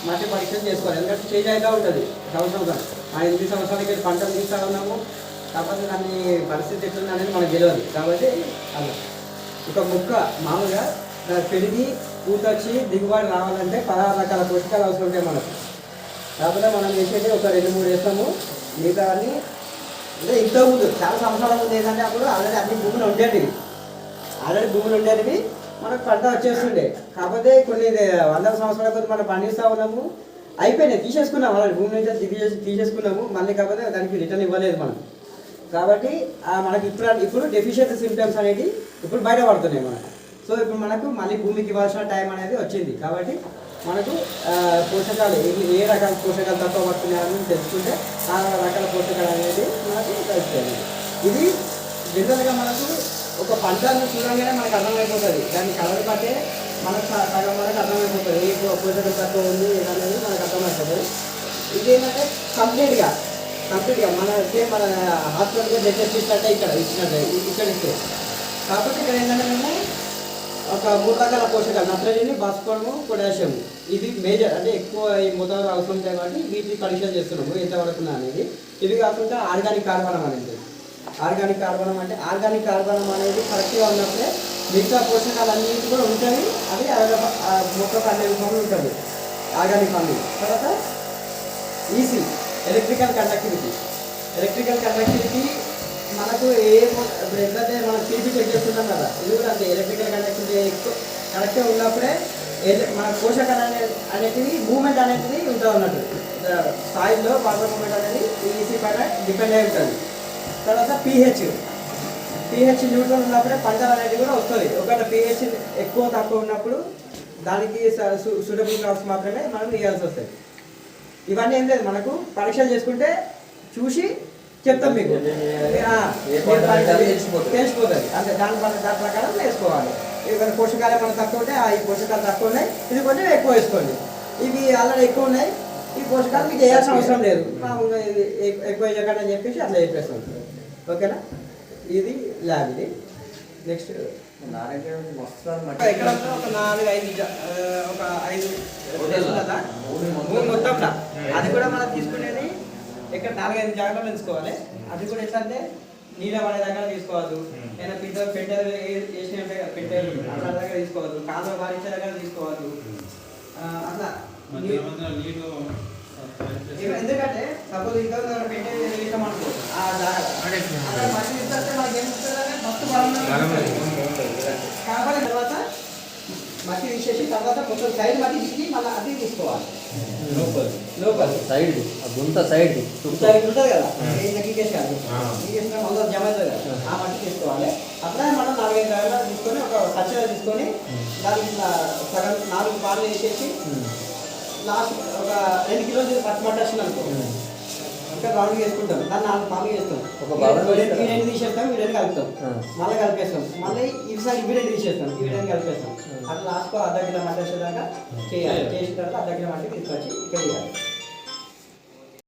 మట్టి పరీక్షలు చేసుకోవాలి. ఎందుకంటే చేంజ్ అవుతూ ఉంటుంది సంవత్సరం. ఆ 8 సంవత్సరాలకి పంటలు తీస్తూ ఉన్నాము, కాకపోతే దాని పరిస్థితి ఎట్లుంది అనేది మనకు తెలియదు. కాబట్టి అలా ఒక మొక్క మామూలుగా పెరిగి పూతొచ్చి దిగుబడి రావాలంటే 16 రకాల పోషకాలు అవసరం ఉంటాయి మనకు. కాకపోతే మనం చేసేది ఒక 2-3 వేస్తాము. మిగతా అన్నీ అంటే ఇంట్లో ముందు చాలా సంవత్సరాల ముందు ఏంటంటే అప్పుడు ఆల్రెడీ అన్ని భూములు ఉండేటివి మనకు పంట వచ్చేస్తుండే. కాకపోతే కొన్ని 100 సంవత్సరాల కొద్ది మనం పండిస్తూ ఉన్నాము, అయిపోయినాయి, తీసేసుకున్నాము, అలాంటి భూమి నుంచి తీసేసుకున్నాము మళ్ళీ. కాకపోతే దానికి రిటర్న్ ఇవ్వలేదు మనం. కాబట్టి మనకి ఇప్పుడు డెఫిషియన్సీ సింప్టమ్స్ అనేవి ఇప్పుడు బయటపడుతున్నాయి మనకు. సో ఇప్పుడు మనకు మళ్ళీ భూమికి ఇవ్వాల్సిన టైం అనేది వచ్చింది. కాబట్టి మనకు పోషకాలు ఏ రకాల పోషకాలు తక్కువ పడుతున్నాయని తెలుసుకుంటే ఆ రకాల పోషకాలు అనేది మనకు తెలుస్తుంది. ఇది జనరల్గా మనకు ఒక పంటను చూడంగానే మనకు అర్థమైపోతుంది. దాని కలర్ బట్టే మనకు సగం వరకు అర్థమైపోతుంది ఏ పోషకం తక్కువ ఉంది అనేది మనకు అర్థమైపోతుంది. ఇదేంటంటే కంప్లీట్గా మన హాస్పిటల్గా డెటెస్ట్ ఇచ్చినట్టే ఇక్కడ ఇస్తే. కాకపోతే ఇక్కడ ఏంటంటే మేము ఒక 3 రకాల పోషకాలు నత్రజని, భాస్వరము, పొటాషియం ఇది మేజర్ అంటే ఎక్కువ ఈ మోతాదు అవసరం ఉంటాయి. కాబట్టి వీటిని పరీక్షలు చేస్తున్నాము ఎంతవరకు అనేది. ఇవి కాకుండా ఆర్గానిక్ కార్బనం అనేది. ఆర్గానిక్ కార్బనం అనేది కరెక్ట్గా ఉన్నప్పుడే మిగతా పోషకాలు అన్నింటి కూడా ఉంటాయి. అది మొక్కకు అనే రూపంలో ఉంటుంది ఆర్గానిక్ ఫార్మింగ్. తర్వాత ఈసీ ఎలక్ట్రికల్ కండక్టివిటీ మనకు ఇప్పుడు ఎట్లయితే మనం టీపీ చెక్ చేస్తున్నాం కదా, ఇది కూడా అంతే. ఎలక్ట్రికల్ కండక్టివిటీ ఎక్కువ కరెక్ట్గా ఉన్నప్పుడే మన పోషకాలు అనేటివి మూమెంట్ అనేది ఉంటుంది అన్నట్టు. సాయిల్లో వాటర్ మూమెంట్ అనేది ఈసీ పైన డిపెండ్ అయి ఉంటుంది. తర్వాత pH న్యూట్రల్ ఉన్నప్పుడే పంటలు అనేది కూడా వస్తుంది. ఒకవేళ pH ఎక్కువ తక్కువ ఉన్నప్పుడు దానికి సూటబుల్ క్రాప్స్ మాత్రమే మనం ఇవ్వాల్సి వస్తుంది. ఇవన్నీ ఏం లేదు, మనకు పరీక్షలు చేసుకుంటే చూసి చెప్తాం మీకు, తెలిసిపోతుంది. అంటే దాని ప్రకారం వేసుకోవాలి. ఇవి పోషకాలు ఏమైనా తక్కువ ఉంటే ఈ పోషకాలు తక్కువ ఉన్నాయి, ఇది కొంచెం ఎక్కువ వేసుకోండి. ఇవి ఆల్రెడీ ఎక్కువ ఉన్నాయి, ఈ పోషకాలు మీకు వేయాల్సిన అవసరం లేదు, మామూలుగా ఇది ఎక్కువ వేయకండి అని చెప్పేసి అట్లా చెప్పేస్తాం. ఓకేనా? ఇది ల్యాబ్. ఇది నెక్స్ట్ ఎక్కడ ఒక 4-5 మొత్తంలో అది కూడా మనం తీసుకునేది ఇక్కడ 4-5 జాగ్రత్తలు తెలుసుకోవాలి. అది కూడా ఎట్లా అంటే నీళ్ళ పడే దగ్గర తీసుకోవద్దు, ఏదైనా పెట్టెలు వేసిన పెట్టెలు అట్లా దగ్గర తీసుకోవద్దు, కాలువ పారించే దగ్గర తీసుకోవద్దు. అట్లా ఎందుకంటే సపోజ్ ఇంకా పెట్టెలు వేసాం అనుకో ఆ జాగ్రత్త మట్టి ఇస్తే మనకి ఏం మస్తు బలం కాబట్టి తర్వాత మట్టి తీసేసి తర్వాత మొత్తం సైడ్ మట్టి తీసి మళ్ళీ అది తీసుకోవాలి. లోపల సైడ్ గుంత సైడ్ ఉంటుంది కదా, మళ్ళీ జమ అవుతుంది కదా, ఆ మట్టి తీసుకోవాలి. అట్లా మనం 4-5 జాగ్రత్తలు తీసుకొని ఒక కచ్చగా తీసుకొని దానికి సగం 4 పాలు వేసేసి లాస్ట్ ఒక 2 కిలోలు పచ్చి మట్టి వచ్చింది అనుకో, ఇంకా రౌండ్ వేసుకుంటాం. దాన్ని 4 పాలు వేస్తాం, ఈ 2 తీసేస్తాం, ఈ 2 కలుపుతాం, మళ్ళీ కలిపేస్తాం, మళ్ళీ ఈసారి ఇవి 2 తీసేస్తాం, ఈ 2 కలిపేస్తాం. అట్లా లాస్ట్కు 1/2 కిలో మట్టి వచ్చేదాకా చేయాలి. చేసిన తర్వాత 1/2 కిలో మట్టి తీసుకొచ్చి ఇక్కడ వేయాలి.